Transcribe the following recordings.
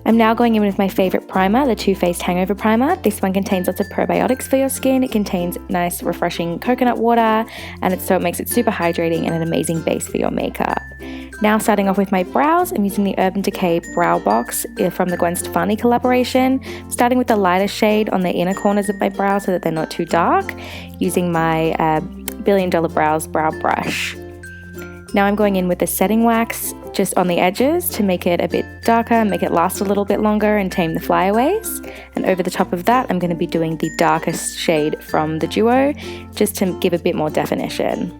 I'm now going in with my favorite primer, the Too Faced Hangover Primer. This one contains lots of probiotics for your skin. It contains nice, refreshing coconut water, and it makes it super hydrating and an amazing base for your makeup. Now starting off with my brows, I'm using the Urban Decay Brow Box from the Gwen Stefani collaboration, starting with the lighter shade on the inner corners of my brows so that they're not too dark, using my Billion Dollar Brows brow brush. Now I'm going in with the setting wax just on the edges to make it a bit darker, make it last a little bit longer and tame the flyaways. And over the top of that, I'm going to be doing the darkest shade from the duo just to give a bit more definition.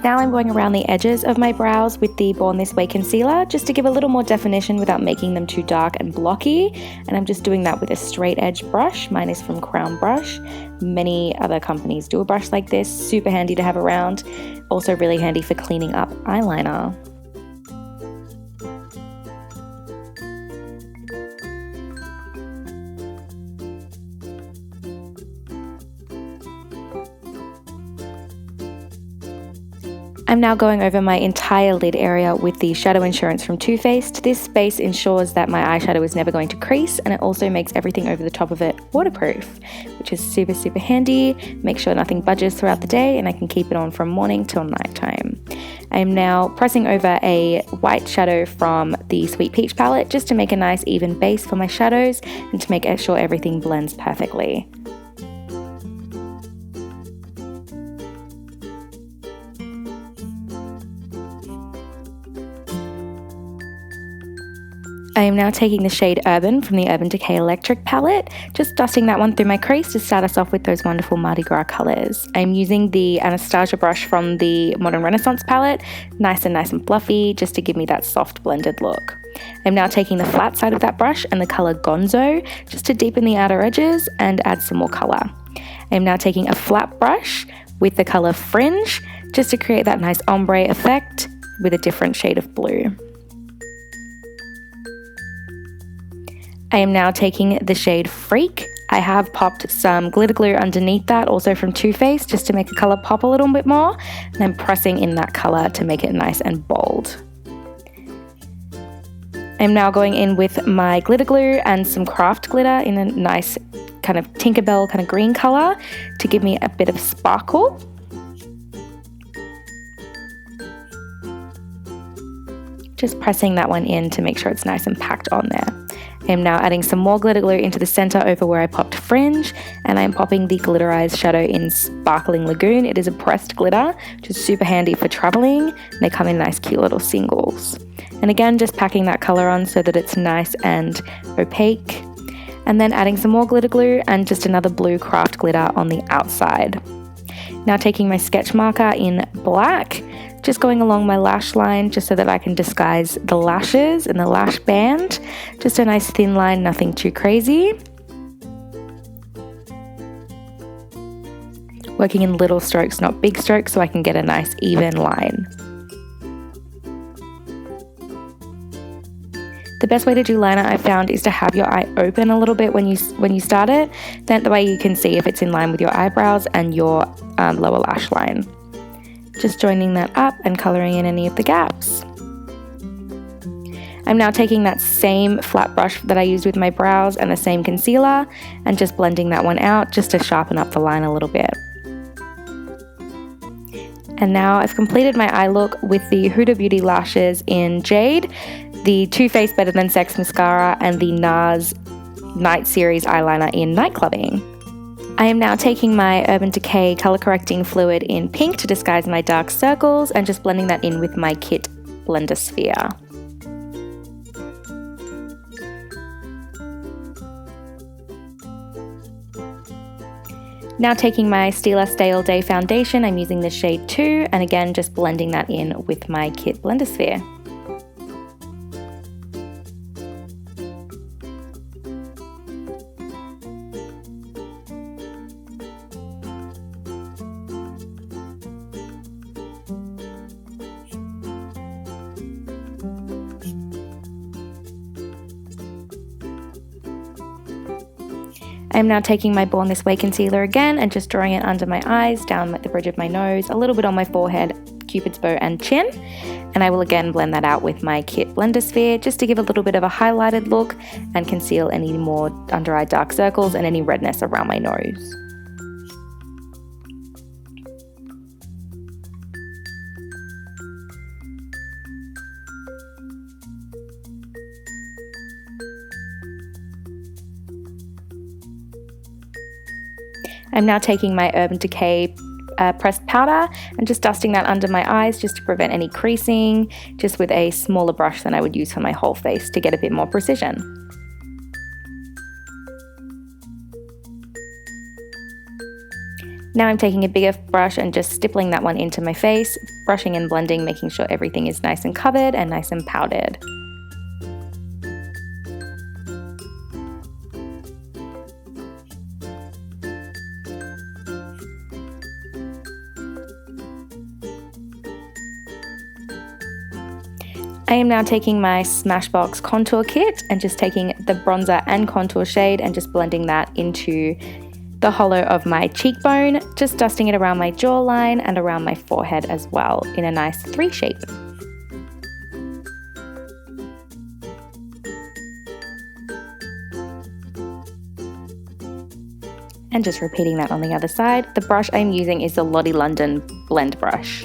Now I'm going around the edges of my brows with the Born This Way concealer just to give a little more definition without making them too dark and blocky. And I'm just doing that with a straight edge brush. Mine is from Crown Brush. Many other companies do a brush like this, super handy to have around. Also really handy for cleaning up eyeliner. I'm now going over my entire lid area with the Shadow Insurance from Too Faced. This base ensures that my eyeshadow is never going to crease, and it also makes everything over the top of it waterproof, which is super, super handy. Make sure nothing budges throughout the day, and I can keep it on from morning till nighttime. I'm now pressing over a white shadow from the Sweet Peach palette just to make a nice even base for my shadows and to make sure everything blends perfectly. I am now taking the shade Urban from the Urban Decay Electric palette, just dusting that one through my crease to start us off with those wonderful Mardi Gras colours. I'm using the Anastasia brush from the Modern Renaissance palette, nice and fluffy, just to give me that soft blended look. I'm now taking the flat side of that brush and the colour Gonzo, just to deepen the outer edges and add some more colour. I'm now taking a flat brush with the colour Fringe, just to create that nice ombre effect with a different shade of blue. I am now taking the shade Freak. I have popped some glitter glue underneath that, also from Too Faced, just to make the colour pop a little bit more. And I'm pressing in that colour to make it nice and bold. I'm now going in with my glitter glue and some craft glitter in a nice kind of Tinkerbell kind of green colour to give me a bit of sparkle. Just pressing that one in to make sure it's nice and packed on there. I'm now adding some more glitter glue into the center over where I popped Fringe, and I'm popping the glitterized shadow in Sparkling Lagoon. It is a pressed glitter, which is super handy for traveling, and they come in nice cute little singles. And again, just packing that color on so that it's nice and opaque, and then adding some more glitter glue and just another blue craft glitter on the outside. Now taking my sketch marker in black, just going along my lash line just so that I can disguise the lashes and the lash band. Just a nice thin line, nothing too crazy. Working in little strokes, not big strokes, so I can get a nice even line. The best way to do liner I found is to have your eye open a little bit when you start it. That way you can see if it's in line with your eyebrows and your lower lash line. Just joining that up and colouring in any of the gaps. I'm now taking that same flat brush that I used with my brows and the same concealer and just blending that one out just to sharpen up the line a little bit. And now I've completed my eye look with the Huda Beauty lashes in Jade, the Too Faced Better Than Sex mascara, and the Nars Night Series eyeliner in Night Clubbing. I am now taking my Urban Decay color correcting fluid in pink to disguise my dark circles and just blending that in with my kit blender sphere. Now taking my Stila Stay All Day foundation, I'm using the shade 2, and again just blending that in with my kit blender sphere. I am now taking my Born This Way concealer again and just drawing it under my eyes, down the bridge of my nose, a little bit on my forehead, cupid's bow and chin. And I will again blend that out with my kit blender sphere just to give a little bit of a highlighted look and conceal any more under eye dark circles and any redness around my nose. I'm now taking my Urban Decay pressed powder and just dusting that under my eyes just to prevent any creasing, just with a smaller brush than I would use for my whole face to get a bit more precision. Now I'm taking a bigger brush and just stippling that one into my face, brushing and blending, making sure everything is nice and covered and nice and powdered. I am now taking my Smashbox contour kit and just taking the bronzer and contour shade and just blending that into the hollow of my cheekbone, just dusting it around my jawline and around my forehead as well in a nice 3 shape. And just repeating that on the other side. The brush I'm using is the Lottie London blend brush.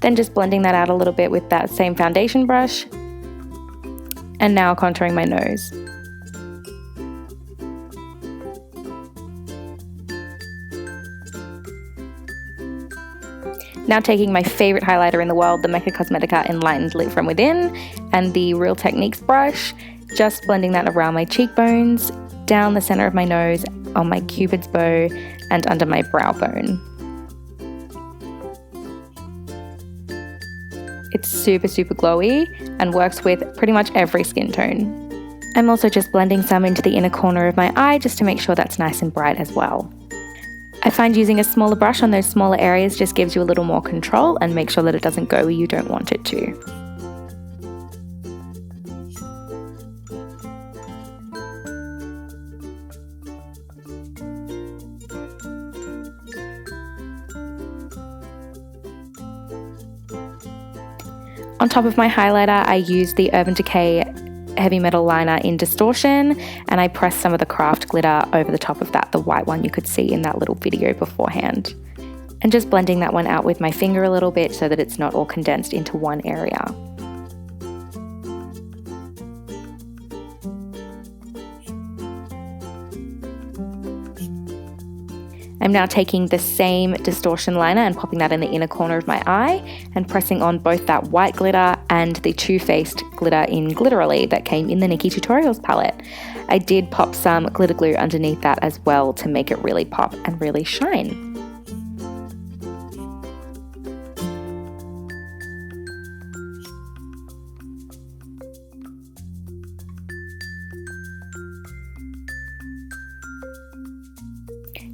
Then just blending that out a little bit with that same foundation brush. And now contouring my nose. Now taking my favorite highlighter in the world, the Mecca Cosmetica Enlightened Lit From Within, and the Real Techniques brush, just blending that around my cheekbones, down the center of my nose, on my cupid's bow, and under my brow bone. It's super glowy and works with pretty much every skin tone. I'm also just blending some into the inner corner of my eye just to make sure that's nice and bright as well. I find using a smaller brush on those smaller areas just gives you a little more control and make sure that it doesn't go where you don't want it to. On top of my highlighter, I use the Urban Decay Heavy Metal Liner in Distortion, and I press some of the craft glitter over the top of that, the white one you could see in that little video beforehand. And just blending that one out with my finger a little bit so that it's not all condensed into one area. I'm now taking the same distortion liner and popping that in the inner corner of my eye and pressing on both that white glitter and the Too Faced glitter in Glitterally that came in the Nikki Tutorials palette. I did pop some glitter glue underneath that as well to make it really pop and really shine.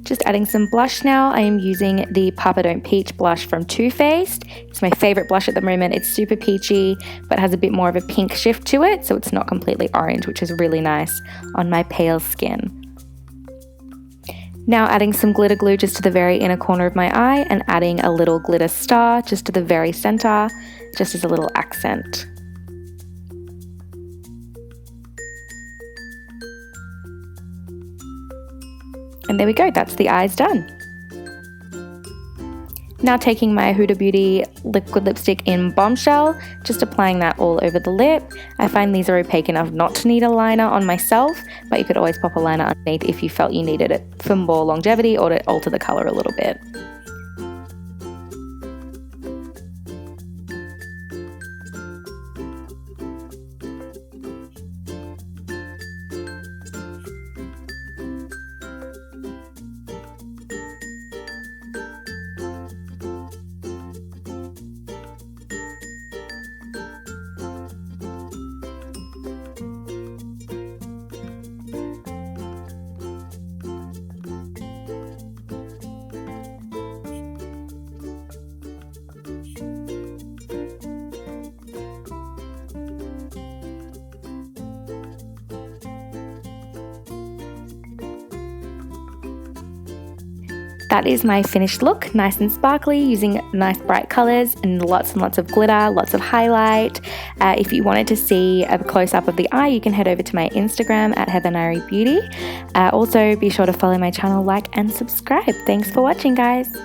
Just adding some blush now. I am using the Papa Don't Peach blush from Too Faced. It's my favorite blush at the moment. It's super peachy, but has a bit more of a pink shift to it, so it's not completely orange, which is really nice on my pale skin. Now adding some glitter glue just to the very inner corner of my eye and adding a little glitter star just to the very center, just as a little accent. And there we go, that's the eyes done. Now taking my Huda Beauty liquid lipstick in Bombshell, just applying that all over the lip. I find these are opaque enough not to need a liner on myself, but you could always pop a liner underneath if you felt you needed it for more longevity or to alter the colour a little bit. That is my finished look, nice and sparkly, using nice bright colours and lots of glitter, lots of highlight. If you wanted to see a close-up of the eye, you can head over to my Instagram at HeatherNariBeauty. Also, be sure to follow my channel, like and subscribe. Thanks for watching, guys.